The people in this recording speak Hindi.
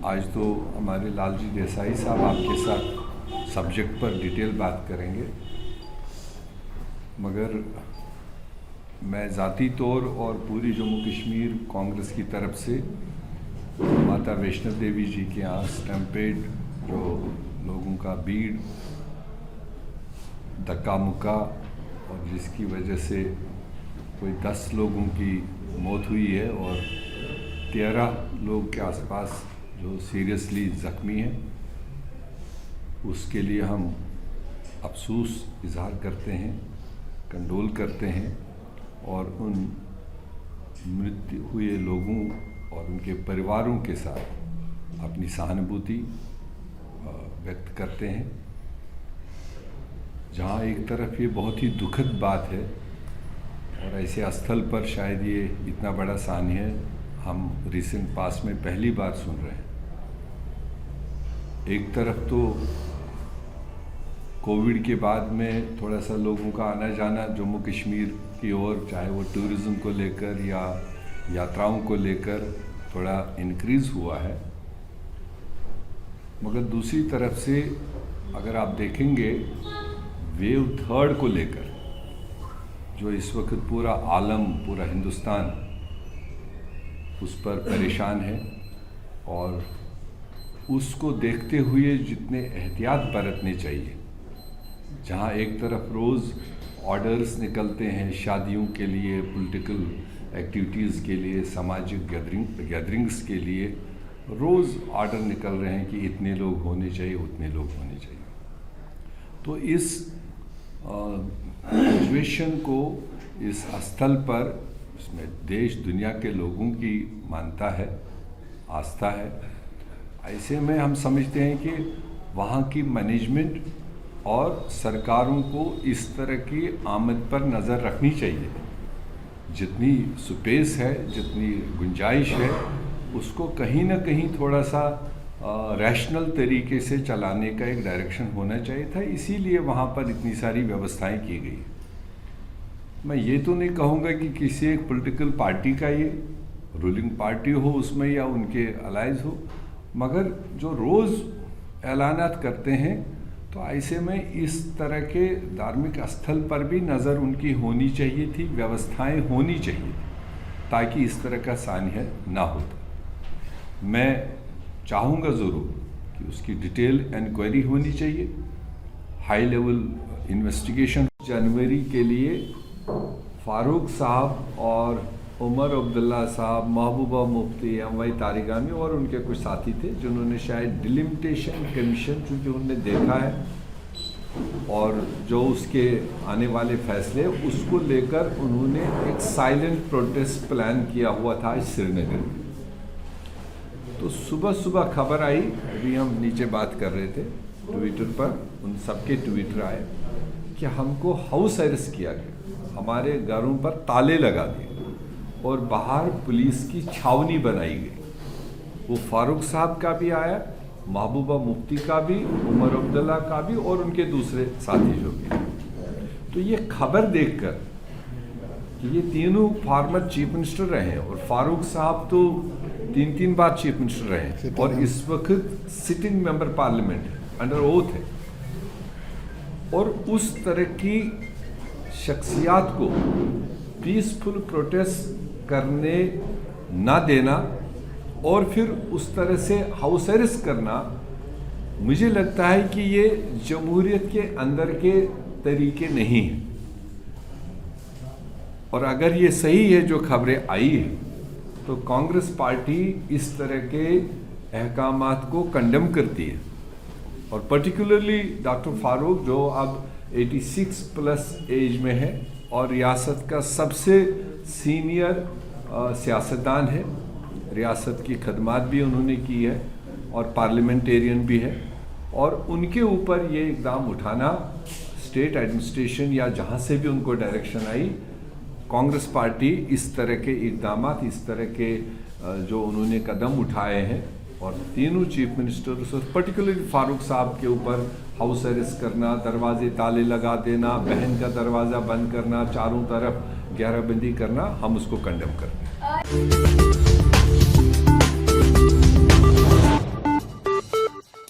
आज तो हमारे लालजी देसाई साहब आपके साथ सब्जेक्ट पर डिटेल बात करेंगे, मगर मैं ज़ाती तौर और पूरी जम्मू कश्मीर कांग्रेस की तरफ से माता वैष्णो देवी जी के यहाँ स्टैम्पेड जो लोगों का भीड़ धक्का मुक्का और जिसकी वजह से कोई 10 लोगों की मौत हुई है और 13 लोग के आसपास जो सीरियसली ज़ख्मी हैं, उसके लिए हम अफसोस इजहार करते हैं, कंडोल करते हैं और उन मृत्यु हुए लोगों और उनके परिवारों के साथ अपनी सहानुभूति व्यक्त करते हैं। जहाँ एक तरफ ये बहुत ही दुखद बात है और ऐसे स्थल पर शायद ये इतना बड़ा सान्य हम रिसेंट पास में पहली बार सुन रहे हैं। एक तरफ तो कोविड के बाद में थोड़ा सा लोगों का आना जाना जम्मू कश्मीर की ओर, चाहे वो टूरिज़्म को लेकर या यात्राओं को लेकर थोड़ा इंक्रीज़ हुआ है, मगर दूसरी तरफ से अगर आप देखेंगे वेव 3 को लेकर जो इस वक्त पूरा आलम, पूरा हिंदुस्तान उस पर परेशान है और उसको देखते हुए जितने एहतियात बरतने चाहिए, जहाँ एक तरफ रोज़ ऑर्डर्स निकलते हैं शादियों के लिए, पॉलिटिकल एक्टिविटीज़ के लिए, सामाजिक गैदरिंग्स के लिए रोज़ ऑर्डर निकल रहे हैं कि इतने लोग होने चाहिए, उतने लोग होने चाहिए। तो इस सिचुएशन को इस स्थल पर इसमें देश दुनिया के लोगों की मानता है, आस्था है। ऐसे में हम समझते हैं कि वहाँ की मैनेजमेंट और सरकारों को इस तरह की आमद पर नज़र रखनी चाहिए। जितनी स्पेस है, जितनी गुंजाइश है, उसको कहीं ना कहीं थोड़ा सा रैशनल तरीके से चलाने का एक डायरेक्शन होना चाहिए था, इसीलिए वहाँ पर इतनी सारी व्यवस्थाएं की गई। मैं ये तो नहीं कहूँगा कि किसी एक पॉलिटिकल पार्टी का ये रूलिंग पार्टी हो उसमें या उनके अलाइज हो, मगर जो रोज़ ऐलानात करते हैं तो ऐसे में इस तरह के धार्मिक स्थल पर भी नज़र उनकी होनी चाहिए थी, व्यवस्थाएं होनी चाहिए ताकि इस तरह का सान्य ना होता। मैं चाहूँगा ज़रूर कि उसकी डिटेल इंक्वायरी होनी चाहिए, हाई लेवल इन्वेस्टिगेशन। जनवरी के लिए फारूक साहब और उमर अब्दुल्ला साहब, महबूबा मुफ्ती, MY तारिगामी और उनके कुछ साथी थे जिन्होंने शायद डिलिमिटेशन कमीशन, चूँकि उन्होंने देखा है और जो उसके आने वाले फैसले उसको लेकर उन्होंने एक साइलेंट प्रोटेस्ट प्लान किया हुआ था श्रीनगर में। तो सुबह सुबह खबर आई, अभी हम नीचे बात कर रहे थे ट्विटर पर, उन सबके ट्विटर आए कि हमको हाउस अरेस्ट किया गया, हमारे घरों पर ताले लगा दिए और बाहर पुलिस की छावनी बनाई गई। वो फारूक साहब का भी आया, महबूबा मुफ्ती का भी, उमर अब्दुल्ला का भी और उनके दूसरे साथी जो भी। तो ये खबर देखकर कि ये तीनों फॉर्मर चीफ मिनिस्टर रहे हैं और फारूक साहब तो 3 बार चीफ मिनिस्टर रहे हैं और इस वक्त sitting member parliament under oath है, और उस तरह की शख्सियात को पीसफुल प्रोटेस्ट करने ना देना और फिर उस तरह से हाउस अरेस्ट करना, मुझे लगता है कि ये जमहूरियत के अंदर के तरीके नहीं हैं। और अगर ये सही है जो खबरें आई है तो कांग्रेस पार्टी इस तरह के अहकामात को कंडेम करती है और पर्टिकुलरली डॉक्टर फारूक जो अब 86+ एज में है और रियासत का सबसे सीनियर सियासतदान है, रियासत की खदमात भी उन्होंने की है और पार्लियामेंटेरियन भी है, और उनके ऊपर ये इकदाम उठाना स्टेट एडमिनिस्ट्रेशन या जहाँ से भी उनको डायरेक्शन आई, कांग्रेस पार्टी इस तरह के इकदामात, इस तरह के जो उन्होंने कदम उठाए हैं और तीनों चीफ मिनिस्टर्स और पर्टिकुलरली फारूक साहब के ऊपर हाउस अरेस्ट करना, दरवाजे ताले लगा देना, बहन का दरवाज़ा बंद करना, चारों तरफ घेराबंदी करना, हम उसको कंडेम करते हैं।